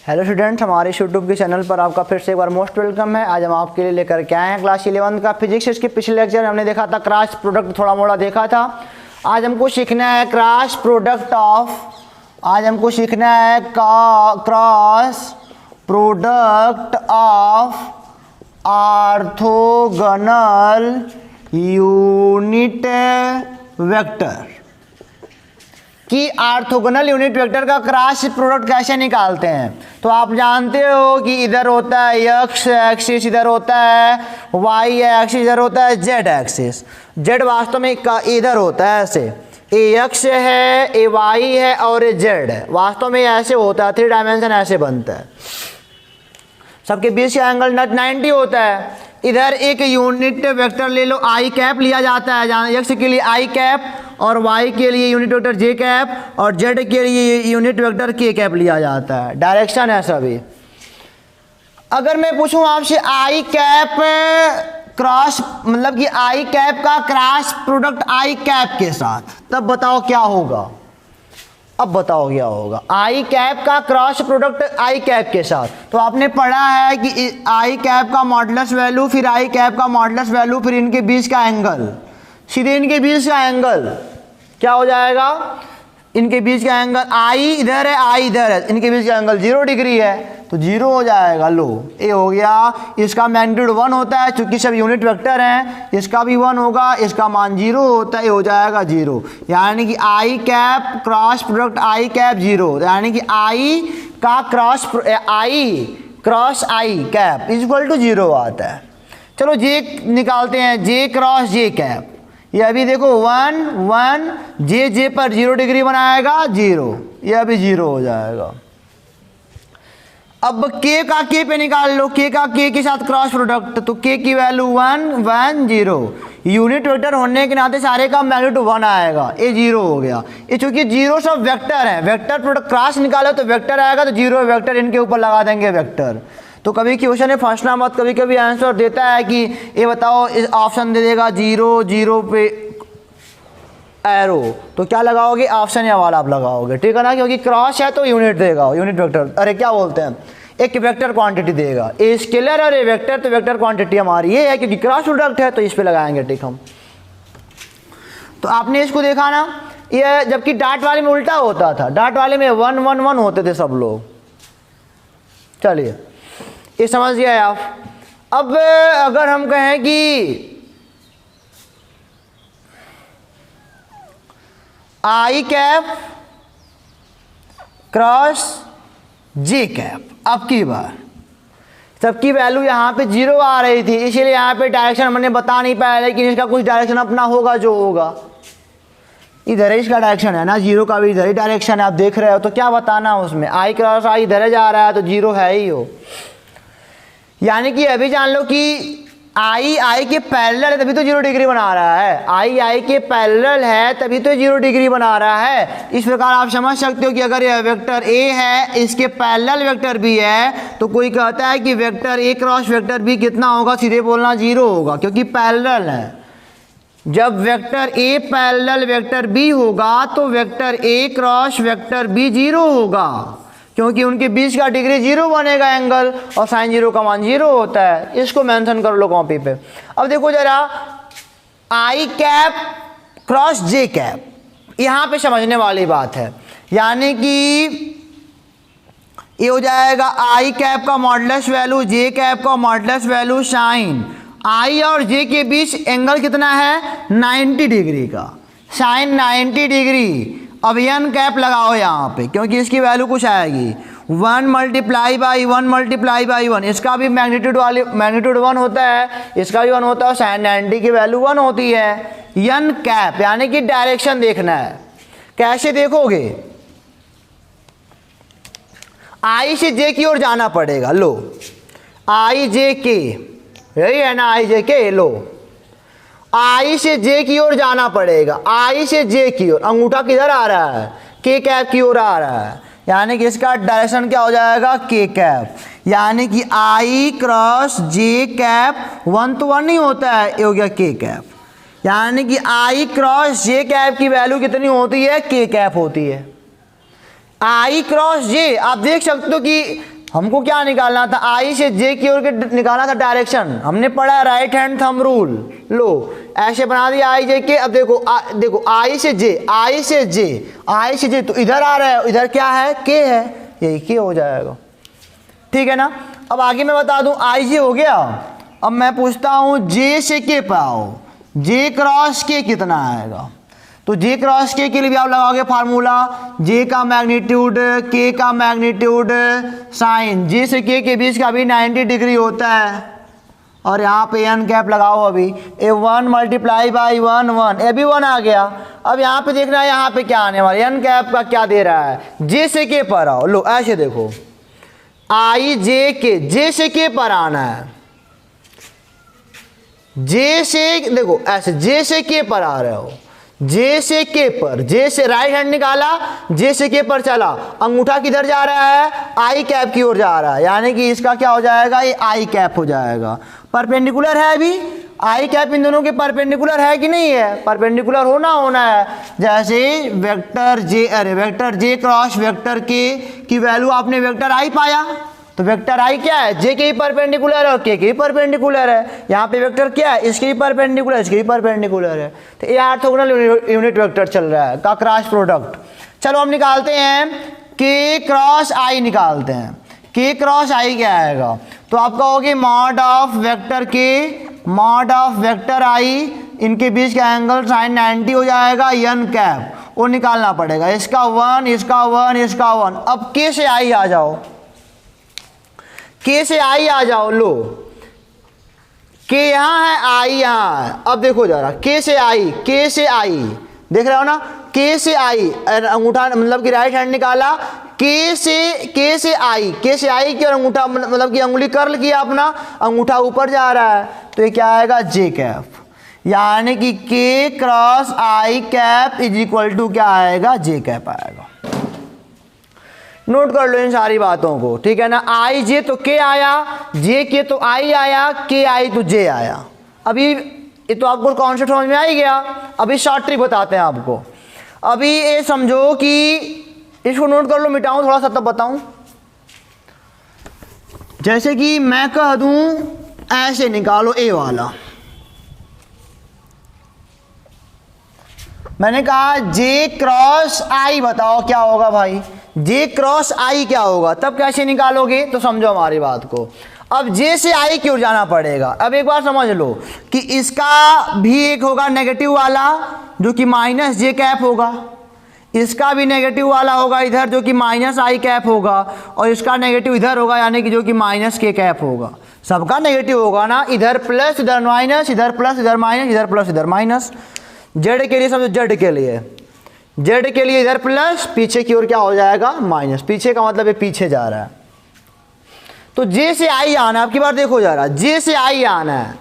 Hello students, हमारे YouTube के channel पर आपका फिर से एक बार मोस्ट वेलकम है। आज हम आपके लिए लेकर के आए हैं क्लास 11 का फिजिक्स। इसके पिछले लेक्चर में हमने देखा था क्रॉस प्रोडक्ट, थोड़ा मोड़ा देखा था। आज हमको सीखना है cross product of orthogonal unit vector कि ऑर्थोगोनल यूनिट वेक्टर का क्रॉस प्रोडक्ट कैसे निकालते हैं। तो आप जानते हो कि इधर होता है एक्स एक्सिस, इधर होता है वाई एक्सिस, इधर होता है जेड एक्सिस। जेड वास्तव में इधर होता है ऐसे, ए एक्स है, ए वाई है और ए जेड है। वास्तव में ऐसे होता है, 3 डायमेंशन ऐसे बनता है। सबके बीच का एंगल 90 होता है। इधर एक यूनिट वेक्टर ले लो, आई कैप लिया जाता है, जहाँ एक्स के लिए आई कैप और वाई के लिए यूनिट वेक्टर जे कैप और जेड के लिए यूनिट वेक्टर के कैप लिया जाता है। डायरेक्शन है सभी। अगर मैं पूछूं आपसे आई कैप क्रॉस, मतलब कि आई कैप का क्रॉस प्रोडक्ट आई कैप के साथ, तब बताओ क्या होगा। अब बताओ क्या होगा। आई कैप का क्रॉस प्रोडक्ट आई कैप के साथ, तो आपने पढ़ा है कि आई कैप का मॉडुलस वैल्यू, फिर आई कैप का मॉडुलस वैल्यू, फिर इनके बीच का एंगल, सीधे इनके बीच का एंगल क्या हो जाएगा। इनके बीच का एंगल आई इधर है, आई इधर है, इनके बीच का एंगल 0 डिग्री है, तो 0 हो जाएगा। लो ये हो गया। इसका मैग्नीट्यूड 1 होता है, चूंकि सब यूनिट वेक्टर हैं। इसका भी 1 होगा, इसका मान 0 होता है, ये हो जाएगा 0। यानी कि आई cap cross product i cap 0, यानी कि आई का cross I cap is equal to 0 आता है। चलो जे निकालते हैं, जे क्रॉस जे कैप। ये अभी देखो 1 1 जे पर 0 डिग्री बनाएगा 0, ये अभी 0 हो जाएगा। अब के का के पे निकाल लो, के का के के साथ क्रॉस प्रोडक्ट, तो के की वैल्यू 1 1 0। यूनिट वेक्टर होने के नाते सारे का मैग्नीट्यूड 1 आएगा, ये 0 हो गया। ये चूंकि 0 सब वेक्टर है, वेक्टर प्रोडक्ट क्रॉस निकालो तो वेक्टर आएगा, तो 0 वेक्टर इनके ऊपर लगा देंगे वेक्टर। तो कभी क्वेश्चन में फंसना मत, कभी कभी आंसर देता है कि ये बताओ, इस ऑप्शन दे देगा 0 0 पे एरो, तो क्या लगाओगे, ऑप्शन या वाला आप लगाओगे, ठीक है ना। क्योंकि क्रॉस है तो यूनिट देगा, यूनिट वेक्टर, अरे क्या बोलते हैं, एक वेक्टर क्वांटिटी देगा। ए स्केलर और ए वेक्टर, तो वेक्टर क्वांटिटी हमारी ये है, क्योंकि क्रॉस प्रोडक्ट है तो इस पे लगाएंगे, ठीक हम। तो आपने इसको देखा ना, ये जबकि डाट वाले में उल्टा होता था, डाट वाले में 1 1 1 होते थे सब लोग। चलिए ये समझ गए आप। अब अगर हम कहें कि आई कैप क्रॉस जे कैप, अब की बार सबकी वैल्यू यहाँ पे 0 आ रही थी, इसीलिए यहाँ पे डायरेक्शन हमने बता नहीं पाया, लेकिन इसका कुछ डायरेक्शन अपना होगा जो होगा। इधर ही इसका डायरेक्शन है ना, 0 का भी इधर ही डायरेक्शन है, आप देख रहे हो, तो क्या बताना उसमें। आई क्रॉस आई इधर जा रहा है तो 0 है ही हो। यानी कि अभी जान लो कि आई के पैरेलल है तभी तो 0 डिग्री बना रहा है, आई के पैरेलल है तभी तो 0 डिग्री बना रहा है। इस प्रकार आप समझ सकते हो कि अगर यह वेक्टर ए है, इसके पैरेलल वेक्टर भी है, तो कोई कहता है कि वेक्टर ए क्रॉस वेक्टर बी कितना होगा, सीधे बोलना 0 होगा, क्योंकि पैरेलल है। जब vector A parallel vector B होगा तो वेक्टर ए क्रॉस वेक्टर बी 0 होगा, क्योंकि उनके बीच का डिग्री 0 बनेगा एंगल, और साइन 0 का मान 0 होता है। इसको मेंशन कर लो कॉपी पे। अब देखो जरा, आई कैप क्रॉस जे कैप, यहाँ पे समझने वाली बात है। यानी कि ये हो जाएगा आई कैप का मॉडुलस वैल्यू, जे कैप का मॉडुलस वैल्यू साइन। आई और जे के बीच एंगल कितना है, 90 डिग्री का, साइन 90 डिग्री। अब एन कैप लगाओ यहाँ पे, क्योंकि इसकी वैल्यू कुछ आएगी 1 मल्टीप्लाई बाई 1 मल्टीप्लाई बाई 1। इसका भी मैग्नीट्यूड 1 होता है, इसका भी 1 होता है, साइन 90 की वैल्यू 1 होती है। एन कैप यानी कि डायरेक्शन देखना है। कैसे देखोगे, आई से जे की ओर जाना पड़ेगा। लो आई जे के, यही है ना, आई जे के। लो आई से जे की ओर जाना पड़ेगा, आई से जे की ओर, अंगूठा किधर आ रहा है, के कैप की ओर आ रहा है, यानी कि इसका डायरेक्शन क्या हो जाएगा, के कैप। यानी कि आई क्रॉस जे कैप 1 तो 1 नहीं होता है, ये हो गया के कैप। यानी कि आई क्रॉस जे कैप की वैल्यू कितनी होती है, के कैप होती है। आई क्रॉस जे आप देख सकते हो कि हमको क्या निकालना था, आई से जे की ओर के निकालना था डायरेक्शन। हमने पढ़ा राइट हैंड थंब रूल। लो ऐसे बना दिया आई जे के। अब देखो देखो आई से जे, आई से जे, आई से जे, तो इधर आ रहा है, इधर क्या है, के है, यही के हो जाएगा। ठीक है ना। अब आगे मैं बता दूं आई जे हो गया। अब मैं पूछता हूं जे से के पाओ, जे क्रॉस के कितना आएगा। तो जे क्रॉस के लिए भी आप लगाओगे फार्मूला, जे का मैग्नीट्यूड, के का मैग्नीट्यूड साइन, जे से के बीच का भी 90 डिग्री होता है। और यहाँ पे एन कैप लगाओ, अभी ए 1 मल्टीप्लाई बाई 1 1, ए भी 1 आ गया। अब यहाँ पे देखना है यहाँ पे क्या आने वाला, एन कैप का क्या दे रहा है, जे से के पर आओ। लो ऐसे देखो आई जे के, जे से के पर आना है, जे से देखो ऐसे जे से के पर आ रहे हो, जे से के पर, जे से राइट हैंड निकाला, जे से के पर चला, अंगूठा किधर जा रहा है, आई कैप की ओर जा रहा है, यानी कि इसका क्या हो जाएगा, ये आई कैप हो जाएगा। परपेंडिकुलर है अभी, आई कैप इन दोनों के परपेंडिकुलर है कि नहीं है, परपेंडिकुलर होना है। जैसे वेक्टर जे, अरे वेक्टर जे क्रॉस वेक्टर के की वैल्यू आपने वेक्टर आई पाया, तो वेक्टर आई क्या है, जे के ही परपेंडिकुलर है और के ही परपेंडिकुलर है। यहाँ पे वेक्टर क्या है, इसके ही परपेंडिकुलर, इसके ही परपेंडिकुलर है। तो ये ऑर्थोगोनल यूनिट वेक्टर चल रहा है का क्रॉस प्रोडक्ट। चलो हम निकालते हैं के क्रॉस आई, निकालते हैं के क्रॉस आई क्या आएगा। तो आप कहोगे मॉड ऑफ वेक्टर के, मॉड ऑफ वेक्टर आई, इनके बीच का एंगल साइन 90 हो जाएगा, एन कैप वो निकालना पड़ेगा, इसका 1, इसका 1, इसका 1। अब के से आई आ जाओ, के से आई आ जाओ। लो के यहाँ है, आई यहाँ है। अब देखो जरा के से आई, के से आई देख रहे हो ना, के से आई, अंगूठा मतलब कि राइट हैंड निकाला, के से आई, के से आई की और अंगूठा मतलब कि अंगुली कर्ल किया अपना, अंगूठा ऊपर जा रहा है, तो ये क्या आएगा, जे कैप, यानी कि K cross I cap is equal to क्या आएगा, जे कैप आएगा। नोट कर लो इन सारी बातों को, ठीक है ना। आई जे तो के आया, जे के तो आई आया, के आई तो जे आया। अभी ये तो आपको कॉन्सेप्ट समझ में आ ही गया। अभी शॉर्ट ट्रिक बताते हैं आपको। अभी ये समझो कि इसको नोट कर लो, मिटाऊं थोड़ा सा तब बताऊं। जैसे कि मैं कह दूं ऐसे निकालो ए वाला, मैंने कहा जे क्रॉस आई बताओ क्या होगा भाई, जे क्रॉस आई क्या होगा, तब कैसे निकालोगे, तो समझो हमारी बात को। अब जे से आई की ओर जाना पड़ेगा। अब एक बार समझ लो कि इसका भी एक होगा नेगेटिव वाला जो कि माइनस जे कैप होगा, इसका भी नेगेटिव वाला होगा इधर जो कि माइनस आई कैप होगा, और इसका नेगेटिव इधर होगा यानी कि जो कि माइनस के कैप होगा। सबका नेगेटिव होगा ना, इधर प्लस इधर माइनस, इधर प्लस इधर माइनस, इधर प्लस इधर माइनस। जेड के लिए समझो, जेड के लिए, जेड के लिए इधर प्लस, पीछे की ओर क्या हो जाएगा, माइनस। पीछे का मतलब ये पीछे जा रहा है। तो जे से आई आना है, आपकी बार देखो जा रहा, जे से आई आना है,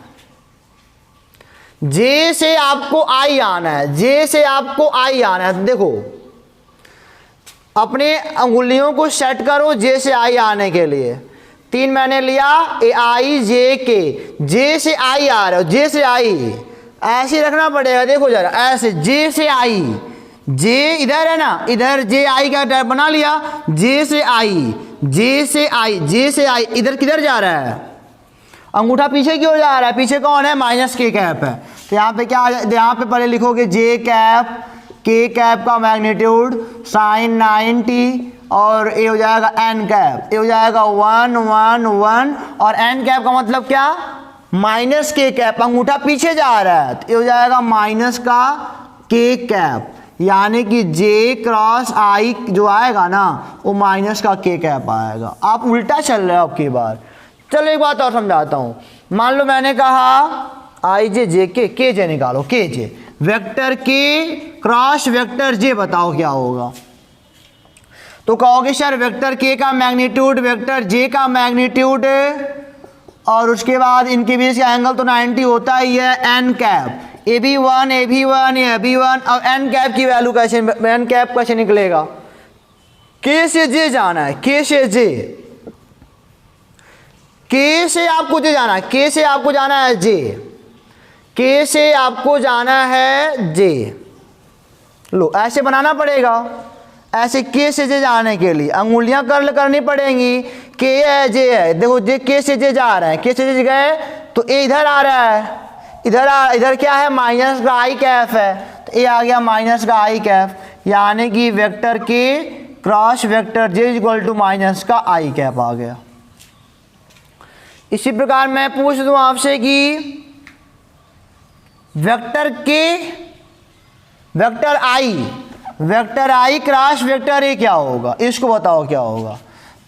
जे से आपको आई आना है, जे से आपको आई आना है। देखो अपने अंगुलियों को सेट करो जे से आई आने के लिए। 3 मैंने लिया, ए आई जे के, जे से आई आ रहा है, जे से आई ऐसे रखना पड़ेगा। देखो जरा ऐसे, जे से आई, जे इधर है ना, इधर जे आई का टाइप बना लिया, जे से आई, जे से आई, जे से आई, इधर किधर जा रहा है, अंगूठा पीछे की ओर जा रहा है। पीछे कौन है, माइनस के कैप है। तो यहाँ पे क्या, यहाँ पे पहले लिखोगे जे कैप, के कैप का मैग्नीट्यूड साइन 90, और ये हो जाएगा एन कैप, ये हो जाएगा 1 1 1, और एन कैप का मतलब क्या, माइनस के कैप, अंगूठा पीछे जा रहा है, तो ये हो जाएगा माइनस का के कैप, यानी कि जे क्रॉस आई जो आएगा ना वो माइनस का के कैप आएगा। आप उल्टा चल रहे हो आपकी बार। चलो एक बात और समझाता हूँ। मान लो मैंने कहा आई जे जे के जे निकालो, के जे वेक्टर के क्रॉस वेक्टर जे बताओ क्या होगा। तो कहोगे सर वेक्टर के का मैग्नीट्यूड वेक्टर जे का मैग्नीट्यूड, और उसके बाद इनके बीच का एंगल तो 90 होता ही है, N cap, A B 1 A B 1 A B 1। अब एन कैप की वैल्यू कैसे, एन कैप कैसे निकलेगा, के से जे जाना है, के से जे, के से आपको जे जाना है, के से आपको जाना है जे, के से आपको जाना है जे। लो ऐसे बनाना पड़ेगा, ऐसे के से जे जाने के लिए अंगुलियां कर्ल करनी पड़ेंगी। के है जे है, देखो जे के से जे जा रहे हैं, के से जे गए तो ए इधर आ रहा है, इधर क्या है माइनस का आई कैफ है, तो ए आ गया माइनस का आई कैफ, यानी कि vector K cross vector J equal to minus का आई कैफ आ गया। इसी प्रकार मैं पूछ दूं आपसे कि वेक्टर आई क्रॉस वेक्टर ए क्या होगा, इसको बताओ क्या होगा।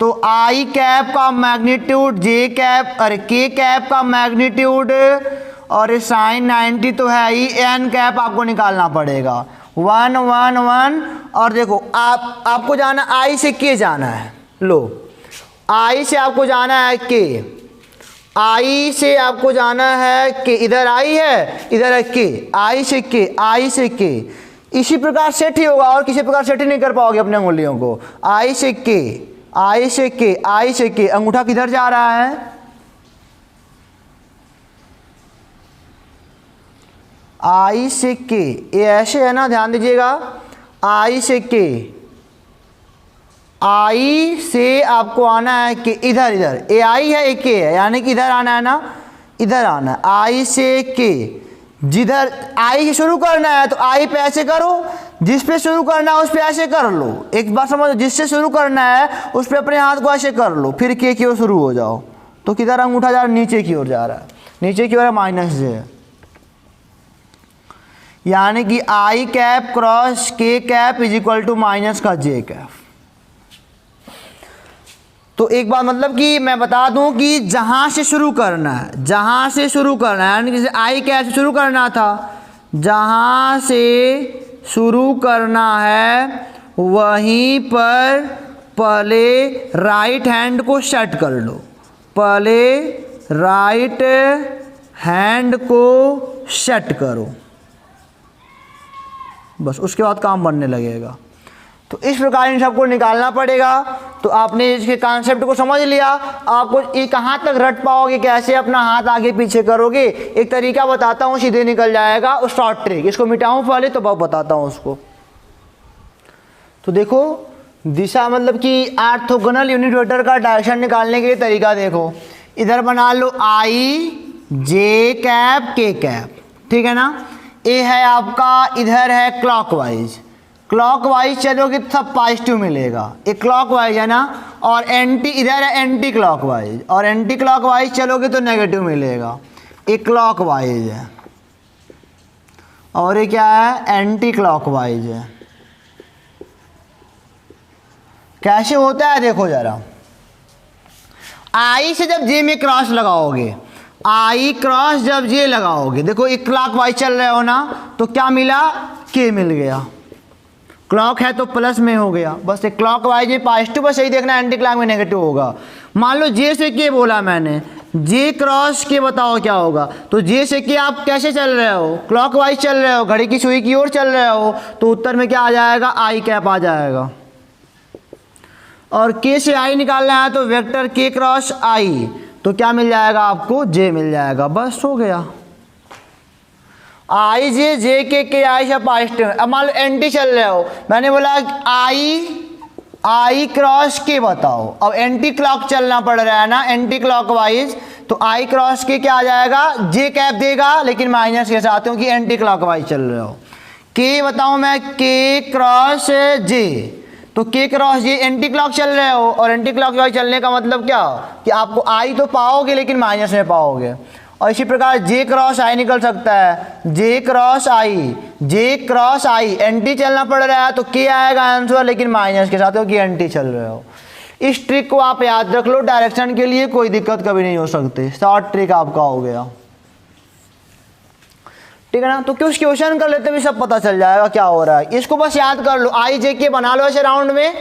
तो आई कैप का मैग्नीट्यूड जे कैप, अरे के कैप का मैग्नीट्यूड और साइन 90 तो है ही, एन कैप आपको निकालना पड़ेगा 1 1 1। और देखो आपको जाना आई से के जाना है, लो आई से आपको जाना है के, आई से आपको जाना है कि इधर आई है इधर है के, आई से के, आई से के, इसी प्रकार सेट ही होगा और किसी प्रकार सेट ही नहीं कर पाओगे अपने उंगलियों को। आई से के, आई से के, आई से के, अंगूठा किधर जा रहा है, आई से के, ये ऐसे है ना, ध्यान दीजिएगा, आई से के, आई से आपको आना है कि इधर ए आई है एक के है, यानी कि इधर आना है ना, इधर आना है, आई से के, जिधर आई से शुरू करना है तो आई पे ऐसे करो, जिस पे शुरू करना है उस पे ऐसे कर लो। एक बात समझो, जिससे शुरू करना है उस पे अपने हाथ को ऐसे कर लो, फिर के की ओर शुरू हो जाओ। तो किधर अंगूठा जा रहा है, नीचे की ओर जा रहा है, नीचे की ओर माइनस जे है, यानी कि आई cap cross K cap is equal to minus का जे कैप। तो एक बात मतलब कि मैं बता दूं कि जहां से शुरू करना है, जहां से शुरू करना है, यानी कि आई कैप से शुरू करना था, जहां से शुरू करना है वहीं पर पहले राइट हैंड को सेट कर लो, पहले राइट हैंड को सेट करो, बस उसके बाद काम बनने लगेगा। तो इस प्रकार इन सबको निकालना पड़ेगा। तो आपने इसके कॉन्सेप्ट को समझ लिया, आपको ये कहाँ तक रट पाओगे, कैसे अपना हाथ आगे पीछे करोगे, एक तरीका बताता हूँ, सीधे निकल जाएगा। और शॉर्ट ट्रिक, इसको मिटाऊँ पहले तो बताता हूँ उसको। तो देखो दिशा मतलब कि ऑर्थोगोनल यूनिट वेक्टर का डायरेक्शन निकालने के लिए तरीका देखो, इधर बना लो आई जे कैप के कैप, ठीक है ना। ए है आपका, इधर है क्लॉकवाइज, क्लॉकवाइज चलोगे तो सब पॉजिटिव मिलेगा, एक क्लॉकवाइज है ना, और एंटी इधर है एंटी क्लॉकवाइज, और एंटी क्लॉकवाइज चलोगे तो नेगेटिव मिलेगा। एक क्लॉकवाइज है और ये क्या है, एंटी क्लॉकवाइज है। कैसे होता है देखो जरा, आई से जब जे में क्रॉस लगाओगे, आई क्रॉस जब जे लगाओगे, देखो एक क्लॉकवाइज चल रहे हो ना, तो क्या मिला, के मिल गया, क्लॉक है तो प्लस में हो गया, बस एक क्लॉकवाइज है पॉजिटिव, बस यही देखना, एंटी क्लॉक में नेगेटिव होगा। मान लो जे से के बोला मैंने, जे क्रॉस के बताओ क्या होगा। तो जे से के आप कैसे चल रहे हो, क्लॉकवाइज चल रहे हो, घड़ी की सुई की ओर चल रहे हो, तो उत्तर में क्या आ जाएगा, आई कैप आ जाएगा। और के से आई निकालना है तो वेक्टर के क्रॉस आई, तो क्या मिल जाएगा आपको, जे मिल जाएगा, बस हो गया। आई जे के आई से पॉजिटिव। अब मान लो एंटी चल रहे हो, मैंने बोला आई क्रॉस के बताओ, अब एंटी क्लॉक चलना पड़ रहा है ना, एंटी क्लॉकवाइज, तो आई क्रॉस के क्या आ जाएगा, जे कैप देगा, लेकिन माइनस के साथ, क्योंकि एंटी क्लॉकवाइज चल रहे हो। के बताऊं मैं, के क्रॉस जे, तो के क्रॉस जे एंटी क्लॉक चल रहे हो, और एंटी क्लॉकवाइज चलने का मतलब क्या कि आपको आई तो पाओगे लेकिन माइनस में पाओगे। और इसी प्रकार जे क्रॉस आई निकल सकता है, जे क्रॉस आई, जे क्रॉस आई, एंटी चलना पड़ रहा है तो के आएगा आंसर, लेकिन माइनस के साथ, क्योंकि एंटी चल रहे हो। इस ट्रिक को आप याद रख लो, डायरेक्शन के लिए कोई दिक्कत कभी नहीं हो सकती। शॉर्ट ट्रिक आपका हो गया, ठीक है ना। तो कुछ क्वेश्चन कर लेते भी सब पता चल जाएगा क्या हो रहा है। इसको बस याद कर लो, आई जे के बना लो ऐसे राउंड में,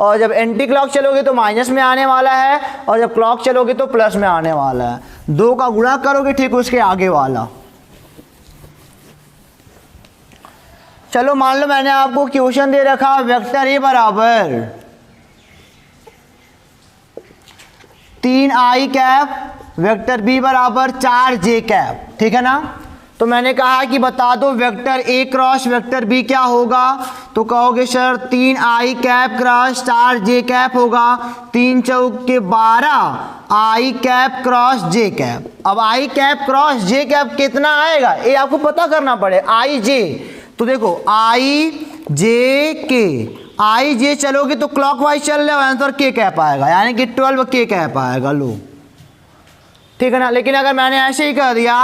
और जब एंटी क्लॉक चलोगे तो माइनस में आने वाला है, और जब क्लॉक चलोगे तो प्लस में आने वाला है। दो का गुणा करोगे ठीक उसके आगे वाला। चलो मान लो मैंने आपको क्वेश्चन दे रखा, वेक्टर ए बराबर 3 आई कैप, वेक्टर बी बराबर 4 जे कैप, ठीक है ना। तो मैंने कहा कि बता दो वेक्टर ए क्रॉस वेक्टर बी क्या होगा, तो कहोगे sir 3 I cap cross 4 J cap होगा, 3 चौक के 12 I cap cross J cap. अब I cap cross J cap कितना आएगा ये आपको पता करना पड़े, आई जे। तो देखो आई जे के, आई जे चलोगे तो क्लॉकवाइज चल रहे हो, आंसर के कैप आएगा, यानी कि 12 के कैप आएगा। लो ठीक है ना। लेकिन अगर मैंने ऐसे ही कर दिया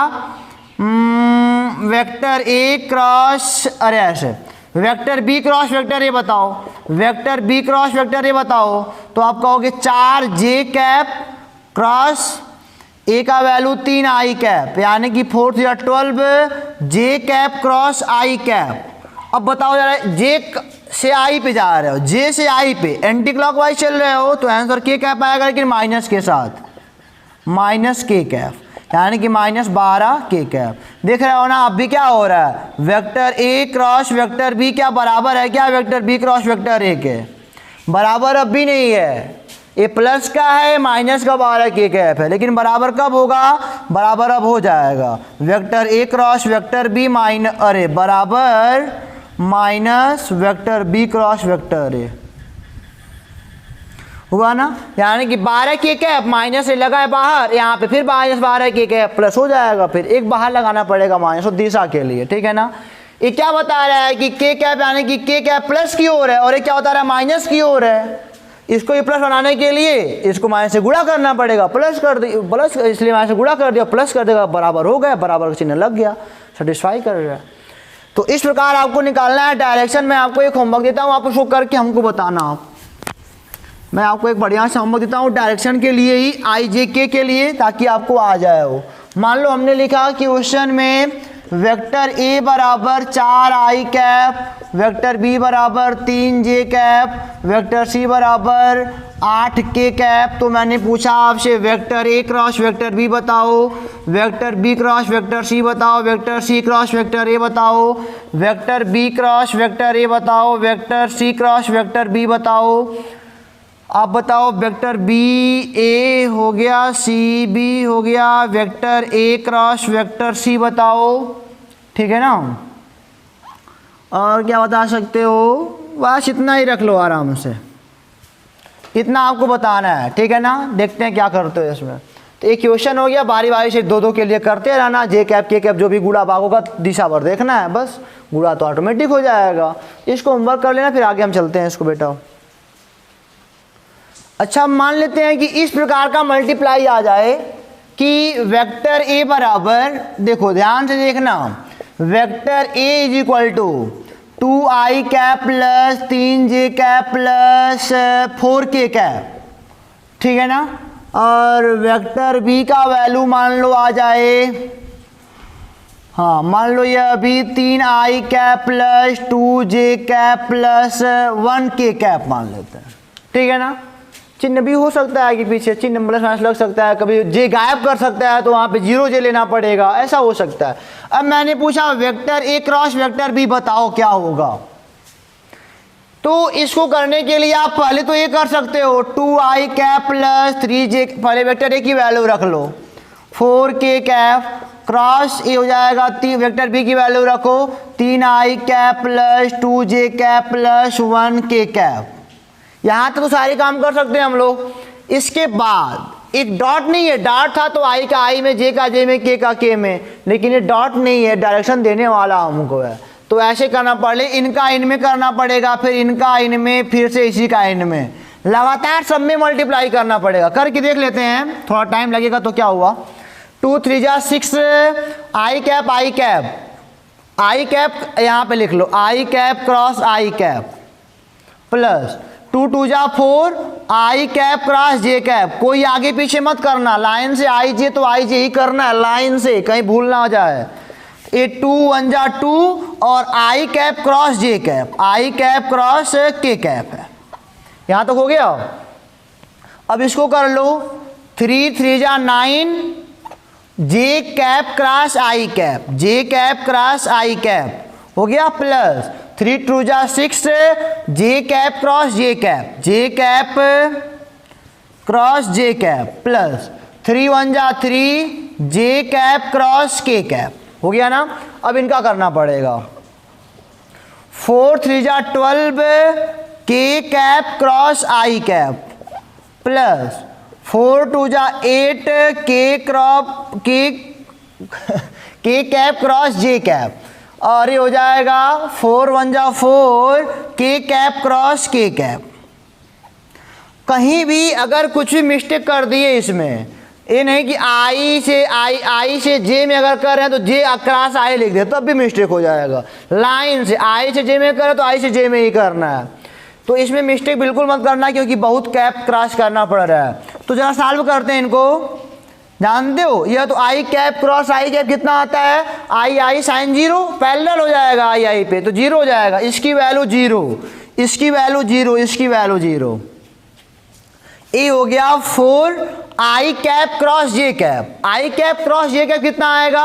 वेक्टर ए क्रॉस, अरे ऐसे vector B cross vector a बताओ, vector B cross vector a बताओ, तो आप कहोगे 4 जे कैप क्रॉस ए का वैल्यू 3 आई कैप, यानी कि 4 या 12 जे कैप क्रॉस आई कैप। अब बताओ जरा, जे से आई पे जा रहे हो, जे से आई पे एंटी क्लॉकवाइज चल रहे हो, तो आंसर के कैप आएगा, लेकिन माइनस के साथ, माइनस के कैप, यानी कि -12 के कैप। देख रहे हो ना अब भी क्या हो रहा है, वेक्टर ए क्रॉस वेक्टर बी क्या बराबर है क्या vector B cross vector A के? बराबर अब भी नहीं है, ये प्लस का है, माइनस का 12 के कैप है, लेकिन बराबर कब होगा, बराबर अब हो जाएगा वेक्टर ए क्रॉस वेक्टर बी बराबर minus vector B cross vector a, हुआ ना। यानी कि 12 के कैप माइनस से लगा है बाहर, यहाँ पे फिर -12 के कैप प्लस हो जाएगा, फिर एक बाहर लगाना पड़ेगा माइनस और दिशा के लिए, ठीक है ना। ये क्या बता रहा है कि के कैप यानी कि के कैप प्लस की ओर है, और ये क्या बता रहा है माइनस की ओर है। इसको ये प्लस बनाने के लिए इसको माइनस से गुणा करना पड़ेगा, प्लस कर दी प्लस, इसलिए माइनस से गुणा कर दिया, प्लस कर देगा, बराबर हो गया, बराबर का चिन्ह लग गया, सेटिस्फाई कर रहा है। तो इस प्रकार आपको निकालना है डायरेक्शन। मैं आपको एक होमवर्क देता हूँ, आप उसको करके हमको बताना। आप मैं आपको एक बढ़िया सा होमवर्क देता हूँ डायरेक्शन के लिए ही, आई जे के लिए, ताकि आपको आ जाए वो। मान लो हमने लिखा कि क्वेश्चन में वेक्टर ए बराबर 4 आई कैप, वेक्टर बी बराबर 3 जे कैप, वेक्टर सी बराबर 8 के कैप। तो मैंने पूछा आपसे वेक्टर ए क्रॉस वेक्टर बी बताओ, वेक्टर बी क्रॉस वेक्टर सी बताओ, vector c cross vector a बताओ, vector B cross vector a बताओ, vector c cross vector B बताओ। आप बताओ वेक्टर बी ए हो गया, सी बी हो गया, वेक्टर ए क्रॉस वेक्टर सी बताओ, ठीक है ना। और क्या बता सकते हो, बस इतना ही रख लो आराम से, इतना आपको बताना है, ठीक है ना। देखते हैं क्या करते हो इसमें। तो एक क्वेश्चन हो गया, बारी बारी से दो के लिए करते रहना, जे कैप के कैप जो भी गुणा भाग होगा दिशा पर देखना है, बस गुणा तो ऑटोमेटिक हो जाएगा। इसको होमवर्क कर लेना, फिर आगे हम चलते हैं इसको बेटा। अच्छा मान लेते हैं कि इस प्रकार का मल्टीप्लाई आ जाए कि वेक्टर ए बराबर, देखो ध्यान से देखना, vector A is equal to 2 I cap plus 3 J cap plus 4 K cap, ठीक है ना। और वेक्टर बी का वैल्यू मान लो आ जाए, हाँ मान लो ये अभी 3 I cap plus 2 J cap plus 1 के कैप मान लेते हैं, ठीक है ना। चिन्ह भी हो सकता है कि पीछे चिन्ह प्लस माइनस लग सकता है, कभी जे गायब कर सकता है तो वहाँ पे 0 जे लेना पड़ेगा, ऐसा हो सकता है। अब मैंने पूछा वेक्टर ए क्रॉस वेक्टर बी बताओ क्या होगा। तो इसको करने के लिए आप पहले तो ये कर सकते हो 2 आई कैप प्लस 3 जे, पहले वेक्टर ए की वैल्यू रख लो, 4 के कैप क्रॉस ए हो जाएगा, वेक्टर बी की वैल्यू रखो 3 I cap plus 2 J cap plus 1 के कैप। यहाँ तक तो सारे काम कर सकते हैं हम लोग। इसके बाद एक डॉट नहीं है, डॉट था तो आई का आई में, जे का जे में, के का के में, लेकिन ये डॉट नहीं है, डायरेक्शन देने वाला हमको है। तो ऐसे करना पड़े, इनका इनमें करना पड़ेगा, फिर इनका इनमें, फिर से इसी का इनमें, लगातार सब में मल्टीप्लाई करना पड़ेगा। करके देख लेते हैं, थोड़ा टाइम लगेगा। तो क्या हुआ, 2 3 जा 6 आई कैप, आई कैप, आई कैप यहाँ पे लिख लो, आई कैप क्रॉस आई कैप प्लस 2 2 जा 4 आई कैप क्रॉस जे कैप। कोई आगे पीछे मत करना, लाइन से आई जे तो आई जे ही करना है, लाइन से, कहीं भूल ना हो जाए। ये 2 1 जा 2 और आई कैप क्रॉस जे कैप, आई कैप क्रॉस के कैप है। यहाँ तक हो गया। अब इसको कर लो, 3 3 जा 9 जे कैप क्रॉस आई कैप, जे कैप क्रॉस आई कैप हो गया, प्लस 3 2 जा 6 जे cap cross J cap, J cap cross J cap plus 3 1 जा 3 J cap cross K cap. हो गया ना। अब इनका करना पड़ेगा। 4 3 जा 12 के कैप क्रॉस आई कैप प्लस 4 2 जा 8 के कैप क्रॉस जे कैप, और ये हो जाएगा 4 1 जा 4 K cap cross K cap. कहीं भी अगर कुछ भी मिस्टेक कर दिए इसमें, ये नहीं कि आई से जे में अगर कर रहे हैं तो जे क्रॉस आई लिख दे तब भी मिस्टेक हो जाएगा। लाइन से आई से जे में कर रहे तो आई से जे में ही करना है, तो इसमें मिस्टेक बिल्कुल मत करना क्योंकि बहुत कैप क्रॉस करना पड़ रहा है। तो जरा सॉल्व करते हैं इनको। जानते हो यह तो आई कैप क्रॉस आई कैप कितना आता है, आई साइन 0 पैरेलल हो जाएगा आई पे तो 0 हो जाएगा। इसकी वैल्यू 0, इसकी वैल्यू 0, इसकी वैल्यू 0। ये हो गया 4 आई कैप क्रॉस जे कैप। आई कैप क्रॉस जे कैप कितना आएगा,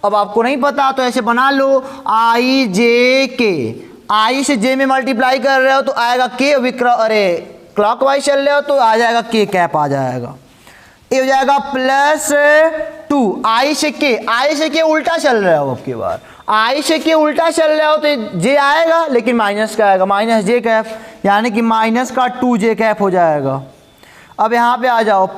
अब आपको नहीं पता तो ऐसे बना लो, आई जे के, आई से जे में मल्टीप्लाई कर रहे हो तो आएगा के, अरे क्लॉकवाइज चल रहे हो तो आ जाएगा के कैप आ जाएगा। ये हो जाएगा प्लस 2 आई से के उल्टा चल रहे हो, अब की बार आई से के उल्टा चल रहे हो तो जे आएगा लेकिन माइनस का आएगा, माइनस जे कैप, यानी कि माइनस का 2 जे कैप हो जाएगा। अब यहाँ पे आ जाओ,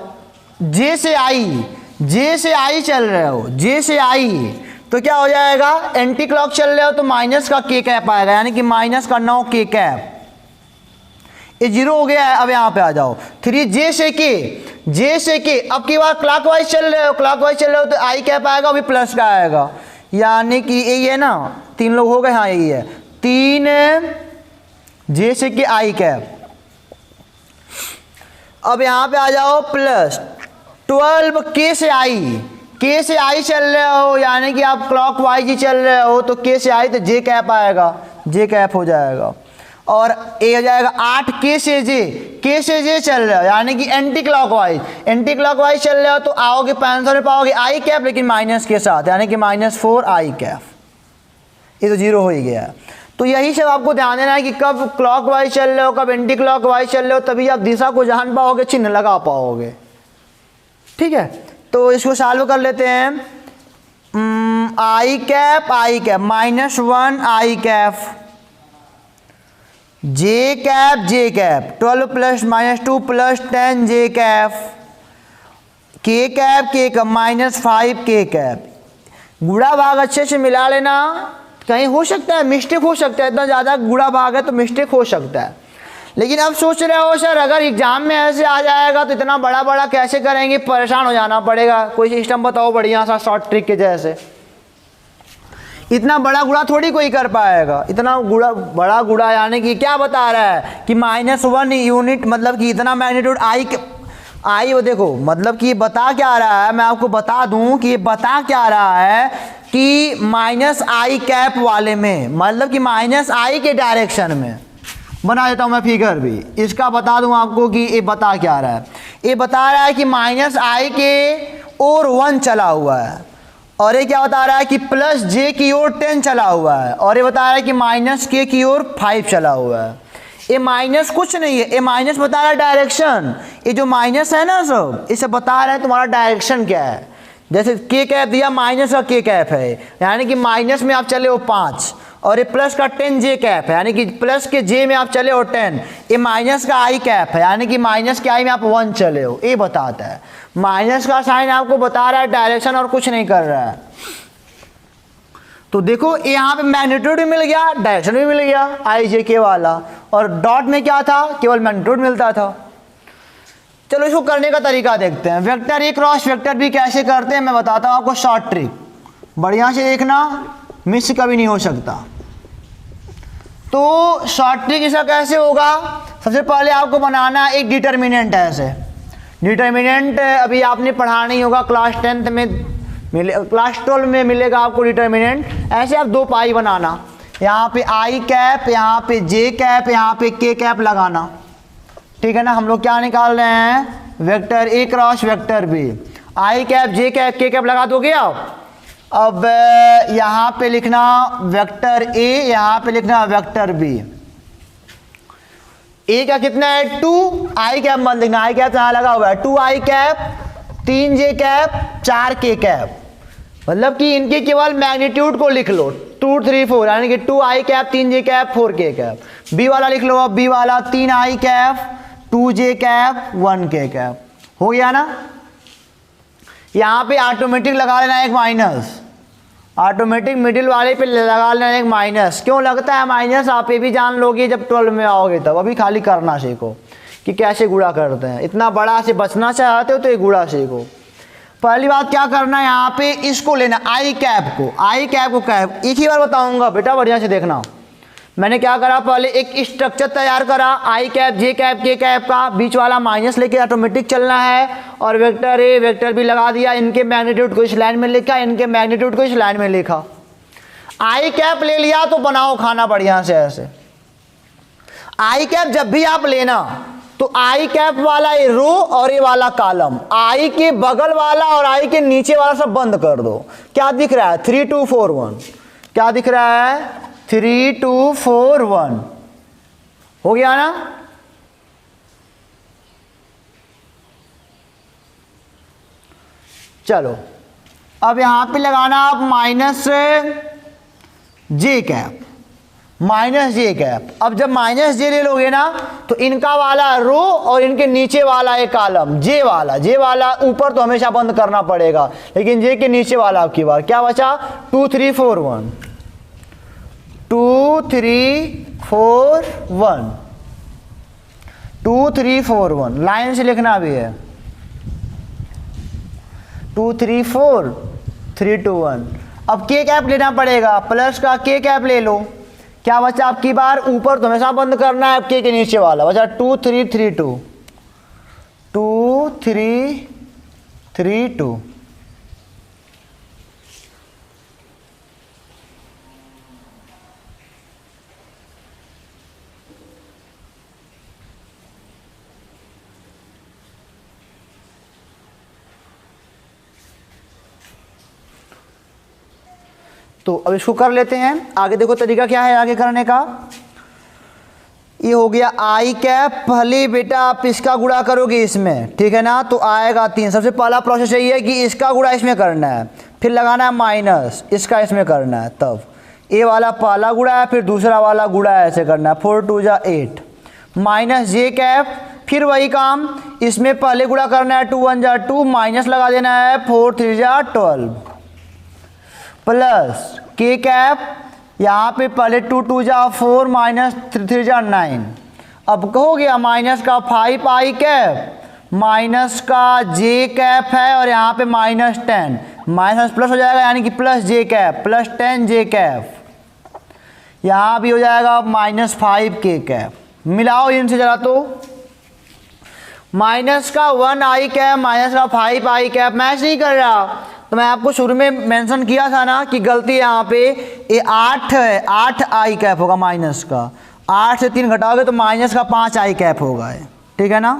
जे से आई चल रहे हो, जे से आई तो क्या हो जाएगा, एंटी क्लॉक चल रहे हो तो माइनस का के कैप आएगा, यानी कि माइनस का 9 के कैप। ये 0 हो गया है। अब यहाँ पे आ जाओ 3 जे से के, अब की बार क्लॉकवाइज चल रहे हो तो आई कैप आएगा, अभी प्लस का आएगा, यानी कि यही है ना, 3 लोग हो गए, हाँ यही है 3 जे से के आई कैप। अब यहाँ पे आ जाओ प्लस 12 के से आई चल रहे हो, यानी कि आप क्लॉकवाइज ही चल रहे हो तो के से आई तो जे कैप आएगा, जे कैप हो जाएगा। और ए हो जाएगा 8 के से जे चल रहे हो, यानी कि एंटी क्लॉकवाइज चल रहे हो तो आओगे आंसर में पाओगे आई कैप लेकिन माइनस के साथ, यानी कि -4 आई कैप। ये तो 0 हो ही गया। तो यही सब आपको ध्यान देना है कि कब क्लॉकवाइज चल रहे हो कब एंटी क्लॉकवाइज चल रहे हो, तभी आप दिशा को जान पाओगे, चिन्ह लगा पाओगे। ठीक है, तो इसको सॉल्व कर लेते हैं। आई कैप -1 आई cap, J cap 12 plus -2 plus 10 जे कैप, के कैप -5 के कैप। गुणा भाग अच्छे से मिला लेना, कहीं हो सकता है मिस्टेक हो सकता है, इतना ज़्यादा गुणा भाग है तो मिस्टेक हो सकता है। लेकिन अब सोच रहे हो सर अगर एग्जाम में ऐसे आ जाएगा तो इतना बड़ा कैसे करेंगे, परेशान हो जाना पड़ेगा। कोई सिस्टम बताओ बढ़िया सा शॉर्ट ट्रिक के जैसे। इतना बड़ा गुणा थोड़ी कोई कर पाएगा, इतना बड़ा गुणा, यानी कि क्या बता रहा है कि -1 यूनिट, मतलब कि इतना मैग्नीट्यूड आई वो देखो, मतलब कि बता क्या रहा है, मैं आपको बता दूं कि ये बता क्या रहा है कि -आई कैप वाले में, मतलब कि -आई के डायरेक्शन में। बना देता हूं मैं फिगर भी, इसका बता दूं आपको कि ये बता क्या रहा है। ये बता रहा है कि -आई के ओर 1 चला हुआ है, और ये क्या बता रहा है कि प्लस जे की ओर 10 चला हुआ है, और ये बता रहा है कि -के की ओर 5 चला हुआ है। ये माइनस कुछ नहीं है, ये माइनस बता रहा है डायरेक्शन। ये जो माइनस है ना सब, इसे बता रहा है तुम्हारा डायरेक्शन क्या है। जैसे के कैप दिया, माइनस का के कैप है, यानी कि माइनस में आप चले हो 5, और ये प्लस का 10 जे कैप है, यानी कि प्लस के जे में आप चले हो 10। ये माइनस का आई कैप है, यानी कि माइनस के आई में आप 1 चले हो। ये बताता है, माइनस का साइन आपको बता रहा है डायरेक्शन, और कुछ नहीं कर रहा है। तो देखो यहाँ पे मैग्नीट्यूड भी मिल गया, डायरेक्शन भी मिल गया आई जे के वाला, और डॉट में क्या था, केवल मैग्नीट्यूड मिलता था। चलो इसको करने का तरीका देखते हैं। वेक्टर ए क्रॉस वेक्टर बी कैसे करते हैं मैं बताता हूँ आपको, शॉर्ट ट्रिक, बढ़िया से देखना, मिस कभी नहीं हो सकता। तो शॉर्ट ट्रिक इसका कैसे होगा, सबसे पहले आपको बनाना एक डिटर्मिनेंट है। ऐसे डिटर्मिनेंट अभी आपने पढ़ा नहीं होगा, क्लास 10th में क्लास 12 में मिलेगा आपको डिटर्मिनेंट। ऐसे आप 2 पाई बनाना, यहाँ पे आई कैप, यहाँ पे जे कैप, यहाँ पे के कैप लगाना। ठीक है ना, हम लोग क्या निकाल रहे हैं, vector A cross vector B. I cap J cap K cap लगा दोगे आप। अब यहाँ पे लिखना वेक्टर ए, यहाँ पे लिखना वेक्टर बी। ए का कितना है 2, आई कैप मत लिखना, आई कैप यहाँ लगा हुआ है 2 I cap, 3 J cap, 4 K cap. मतलब कि इनके केवल मैग्नीट्यूड को लिख लो 2 3 4, यानी कि 2 I cap 3 J cap 4 K cap. B वाला लिख लो, अब बी वाला 3 आई कैप 2 जे कैप 1 के कैप। हो गया ना। यहाँ पे ऑटोमेटिक लगा लेना एक माइनस, ऑटोमेटिक मिडिल वाले पे लगा लेना एक माइनस। क्यों लगता है माइनस, आप ये भी जान लोगे जब 12 में आओगे तब। अभी खाली करना सीखो कि कैसे गुणा करते हैं। इतना बड़ा से बचना चाहते हो तो ये गुणा सीखो। पहली बात क्या करना है, यहाँ पे इसको लेना आई कैप को, आई कैप को कैप एक ही बार बताऊंगा बेटा, बढ़िया से देखना। मैंने क्या करा, पहले एक स्ट्रक्चर तैयार करा आई cap J cap K cap का, बीच वाला माइनस लेके ऑटोमेटिक चलना है, और वेक्टर ए वेक्टर बी लगा दिया। इनके मैग्नीट्यूड को इस लाइन में लिखा, इनके मैग्नीट्यूड को इस लाइन में लिखा। आई कैप ले लिया तो बनाओ खाना बढ़िया से ऐसे। आई कैप जब भी आप लेना तो आई कैप वाला ये रो और ये वाला कॉलम, आई के बगल वाला और आई के नीचे वाला सब बंद कर दो। क्या दिख रहा है 3 2 4 1, क्या दिख रहा है 3 2 4 1। हो गया ना। चलो अब यहां पे लगाना आप माइनस जे कैप, माइनस जे कैप। अब जब माइनस जे ले लोगे ना तो इनका वाला रो और इनके नीचे वाला एक कॉलम जे वाला ऊपर तो हमेशा बंद करना पड़ेगा, लेकिन जे के नीचे वाला आपकी बार क्या बचा 2 3 4 1 2 3 4 1 2 3 4 1 लाइन से लिखना भी है 2 3 4 3 2 1। अब के कैप लेना पड़ेगा, प्लस का के कैप ले लो। क्या बचा आपकी बार, ऊपर तो हमेशा बंद करना है, के नीचे वाला बचा 2 3 3 2 2 3 3 2। तो अब इसको कर लेते हैं आगे। देखो तरीका क्या है आगे करने का। ये हो गया आई कैप, पहले बेटा आप इसका गुणा करोगे इसमें, ठीक है ना, तो आएगा 3। सबसे पहला प्रोसेस यही है कि इसका गुणा इसमें करना है, फिर लगाना है माइनस, इसका इसमें करना है, तब ए वाला पहला गुणा है, फिर दूसरा वाला गुणा है, ऐसे करना है 4 2 8 माइनस जे कैप। फिर वही काम इसमें पहले गुणा करना है 2 1 2 माइनस लगा देना है 4 3 12 प्लस के कैप। यहाँ पे पहले 2 2 4 माइनस 3 3 9। अब हो गया माइनस का 5 आई कैप, माइनस का जे कैप है, और यहाँ पे माइनस 10 माइनस प्लस हो जाएगा, यानी कि प्लस जे कैप प्लस 10 जे कैप। यहाँ भी हो जाएगा माइनस 5 के कैप। मिलाओ इनसे जरा, तो माइनस का 1 आई कैप माइनस का 5 आई कैप मैच नहीं कर रहा। तो मैं आपको शुरू में मेंशन किया था ना कि गलती यहाँ पे ये 8 है, 8 आई कैप होगा माइनस का, 8 से 3 घटाओगे तो माइनस का 5 आई कैप होगा, ठीक है ना।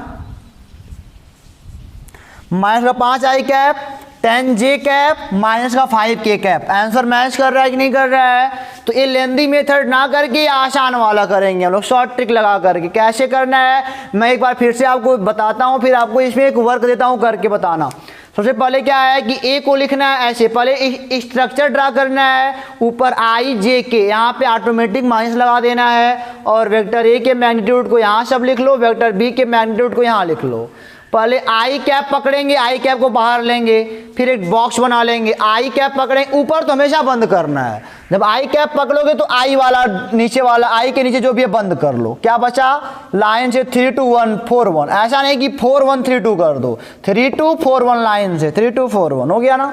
माइनस का 5 आई कैप 10 जे कैप माइनस का 5 के कैप। आंसर मैच कर रहा है कि नहीं कर रहा है। तो ये लेंदी मेथड ना करके आसान वाला करेंगे हम लोग, शॉर्ट ट्रिक लगा करके। कैसे करना है मैं एक बार फिर से आपको बताता हूँ, फिर आपको इसमें एक वर्क देता हूँ करके बताना। सबसे पहले क्या है कि ए को लिखना है ऐसे, पहले स्ट्रक्चर ड्रा करना है, ऊपर आई जे के, यहाँ पे ऑटोमेटिक माइनस लगा देना है, और वेक्टर ए के मैग्नीट्यूड को यहाँ सब लिख लो, वेक्टर बी के मैग्नीट्यूड को यहाँ लिख लो। पहले आई कैप पकड़ेंगे, आई कैप को बाहर लेंगे, फिर एक बॉक्स बना लेंगे, आई कैप पकड़ेंगे, ऊपर तो हमेशा बंद करना है। जब आई कैप पकड़ोगे तो आई वाला नीचे वाला, आई के नीचे जो भी है बंद कर लो। क्या बचा लाइन से 3 2 1 4 1, ऐसा नहीं कि 4 1 3 2 कर दो, 3 2 4 1 लाइन से 3 2 4 1 हो गया ना।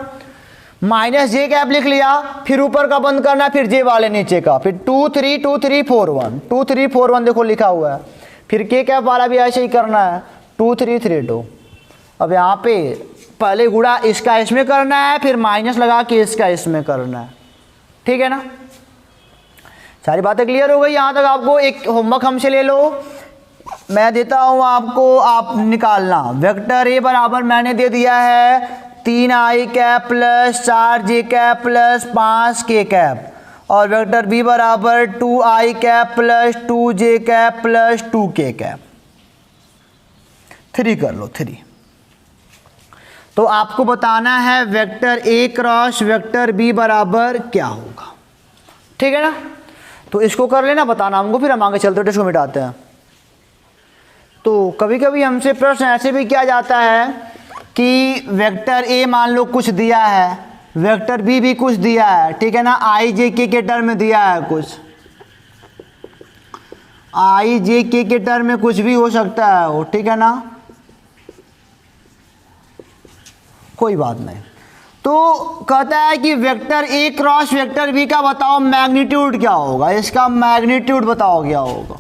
माइनस जे कैप लिख लिया, फिर ऊपर का बंद करना है, फिर जे वाले नीचे का, फिर 2 3 2 3 4 1 2 3 4 1 देखो लिखा हुआ है। फिर के कैप वाला भी ऐसे ही करना है 2 3 3 2। अब यहाँ पे पहले गुणा इसका इसमें करना है, फिर माइनस लगा के इसका इसमें करना है, ठीक है ना। सारी बातें क्लियर हो गई यहाँ तक। आपको एक होमवर्क हमसे ले लो, मैं देता हूँ आपको, आप निकालना। वेक्टर ए बराबर मैंने दे दिया है 3 I cap plus 4 J cap plus 5 के कैप, और वेक्टर बी बराबर 2 I cap plus 2 J cap plus 2 के कैप। 3 कर लो 3। तो आपको बताना है वेक्टर ए क्रॉस वेक्टर बी बराबर क्या होगा, ठीक है ना। तो इसको कर लेना, बताना हमको, फिर हम आगे चलते हैं, इसको मिटाते हैं। तो कभी कभी हमसे प्रश्न ऐसे भी किया जाता है कि वेक्टर ए मान लो कुछ दिया है, वेक्टर बी भी कुछ दिया है, ठीक है ना, आई जे के टर्म में दिया है कुछ, आई जे के टर्म में कुछ भी हो सकता है वो, ठीक है ना, कोई बात नहीं। तो कहता है कि वेक्टर ए क्रॉस वेक्टर बी का बताओ मैग्नीट्यूड क्या होगा, इसका मैग्नीट्यूड बताओ क्या होगा।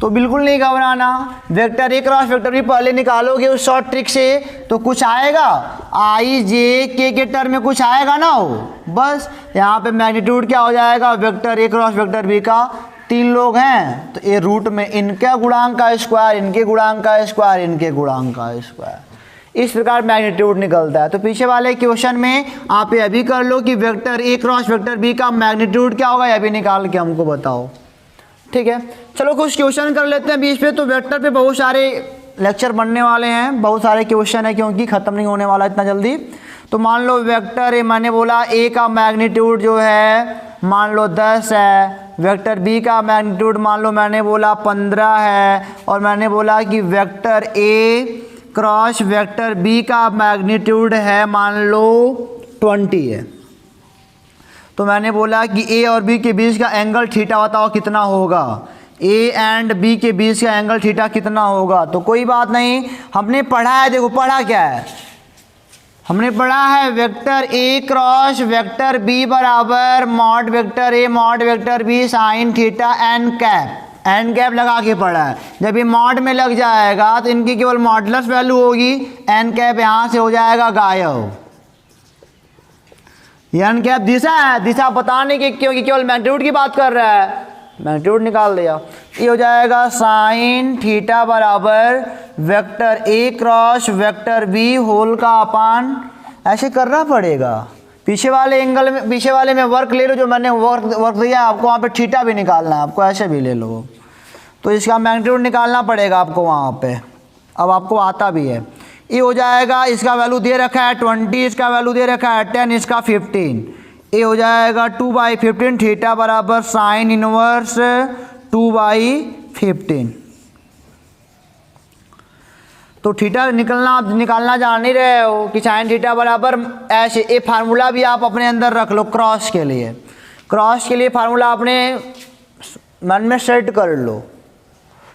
तो बिल्कुल नहीं घबराना, वेक्टर ए क्रॉस वेक्टर बी पहले निकालोगे उस शॉर्ट ट्रिक से तो कुछ आएगा, आई जे के टर्म में कुछ आएगा ना हो, बस यहाँ पे मैग्नीट्यूड क्या हो जाएगा, वेक्टर ए क्रॉस वेक्टर बी का, 3 लोग हैं तो ए रूट में इनका गुणांक का स्क्वायर, इनके गुणांक का स्क्वायर, इनके गुणांक का स्क्वायर, इस प्रकार मैग्नीट्यूड निकलता है। तो पीछे वाले क्वेश्चन में आप ये अभी कर लो कि वेक्टर ए क्रॉस वेक्टर बी का मैग्नीट्यूड क्या होगा, ये भी निकाल के हमको बताओ, ठीक है। चलो कुछ क्वेश्चन कर लेते हैं बीच पे। तो वेक्टर पे बहुत सारे लेक्चर बनने वाले हैं, बहुत सारे क्वेश्चन है क्योंकि ख़त्म नहीं होने वाला इतना जल्दी। तो मान लो वेक्टर ए, मैंने बोला ए का मैग्नीट्यूड जो है मान लो 10 है, वेक्टर बी का मैग्नीट्यूड मान लो मैंने बोला 15 है, और मैंने बोला कि वेक्टर ए क्रॉस वेक्टर बी का मैग्नीट्यूड है मान लो 20 है। तो मैंने बोला कि ए और बी के बीच का एंगल थीटा बताओ कितना होगा, ए एंड बी के बीच का एंगल थीटा कितना होगा। तो कोई बात नहीं, हमने पढ़ा है, देखो पढ़ा क्या है, हमने पढ़ा है वेक्टर ए क्रॉस वेक्टर बी बराबर मॉड वेक्टर ए mod vector B sine theta n cap, n cap लगा के पढ़ा है। जब ये मॉड में लग जाएगा तो इनकी केवल मॉडुलस वैल्यू होगी, एन कैप यहाँ से हो जाएगा गायब। एन कैप दिशा है, दिशा बताने की क्योंकि केवल मैग्नीट्यूड की बात कर रहा है, मैग्नीट्यूड निकाल दिया। ये हो जाएगा साइन थीटा बराबर वेक्टर ए क्रॉस वेक्टर बी होल का अपान, ऐसे करना पड़ेगा। पीछे वाले एंगल में, पीछे वाले में वर्क ले लो, जो मैंने वर्क दिया आपको, वहाँ पे थीटा भी निकालना है आपको, ऐसे भी ले लो। तो इसका मैग्नीट्यूड निकालना पड़ेगा आपको वहाँ पे, अब आपको आता भी है। ये हो जाएगा, इसका वैल्यू दे रखा है 20, इसका वैल्यू दे रखा है 10, इसका 15। ये हो जाएगा 2/15 थीटा बराबर साइन इनवर्स 2/15। तो थीटा निकालना जान नहीं रहे हो कि साइन थीटा बराबर ऐसे, ये फार्मूला भी आप अपने अंदर रख लो क्रॉस के लिए, क्रॉस के लिए फार्मूला अपने मन में सेट कर लो।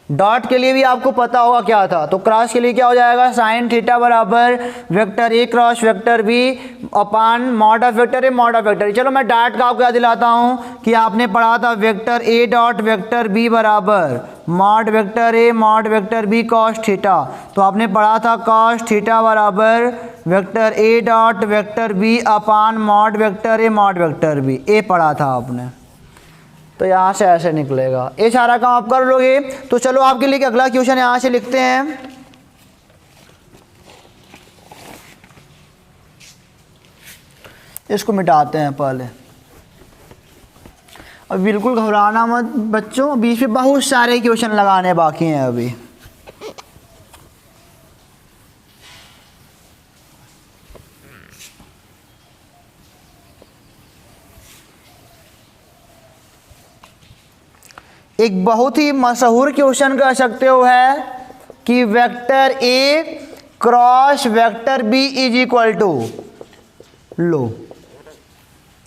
डॉट के लिए भी आपको पता होगा क्या था, तो क्रॉस के लिए क्या हो जाएगा, साइन थीटा बराबर vector A cross vector B upon mod of vector A mod of vector A. चलो मैं डॉट का आपको याद दिलाता हूँ कि आपने पढ़ा था vector a dot vector B बराबर मॉड वेक्टर ए mod vector B cos theta. तो आपने पढ़ा था कॉस थीटा बराबर vector a dot vector B upon mod vector A mod vector b, ए पढ़ा था आपने। तो यहाँ से ऐसे निकलेगा, ये सारा काम आप कर लोगे। तो चलो आपके लिए अगला क्वेश्चन यहाँ से लिखते हैं। इसको मिटाते हैं पहले, अब बिल्कुल घबराना मत बच्चों, बीच में बहुत सारे क्वेश्चन लगाने बाकी हैं अभी। एक बहुत ही मशहूर क्वेश्चन कह सकते हो है कि vector A cross vector B is equal to, लो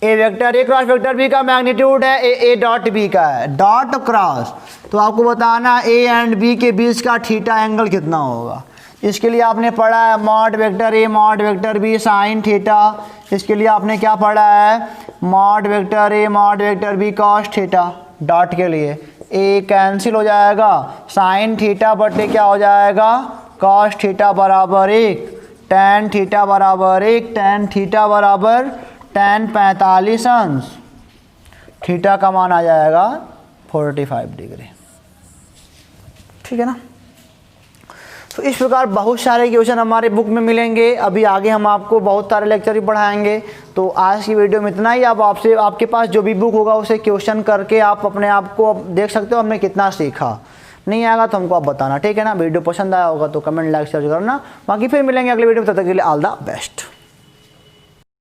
A vector A cross vector B का मैग्नीट्यूड है, ए डॉट बी का है, डॉट क्रॉस। तो आपको बताना ए एंड बी के बीच का थीटा एंगल कितना होगा। इसके लिए आपने पढ़ा है मॉड वेक्टर ए mod vector B sine theta, इसके लिए आपने क्या पढ़ा है, मॉड वेक्टर ए mod vector B cos theta. Dot के लिए ए कैंसिल हो जाएगा, साइन थीटा बटे क्या हो जाएगा, कॉस थीटा बराबर 1, टेन थीटा बराबर 1, टेन थीटा बराबर टेन 45 अंश, थीटा का मान आ जाएगा 45 डिग्री, ठीक है ना। तो इस प्रकार बहुत सारे क्वेश्चन हमारे बुक में मिलेंगे। अभी आगे हम आपको बहुत सारे लेक्चर भी पढ़ाएंगे। तो आज की वीडियो में इतना ही। आप आपसे आपके पास जो भी बुक होगा उसे क्वेश्चन करके आप अपने आप को देख सकते हो हमने कितना सीखा। नहीं आएगा तो हमको आप बताना, ठीक है ना। वीडियो पसंद आया होगा तो कमेंट लाइक शेयर करना। बाकी फिर मिलेंगे अगले वीडियो में, तब तक के लिए ऑल द बेस्ट।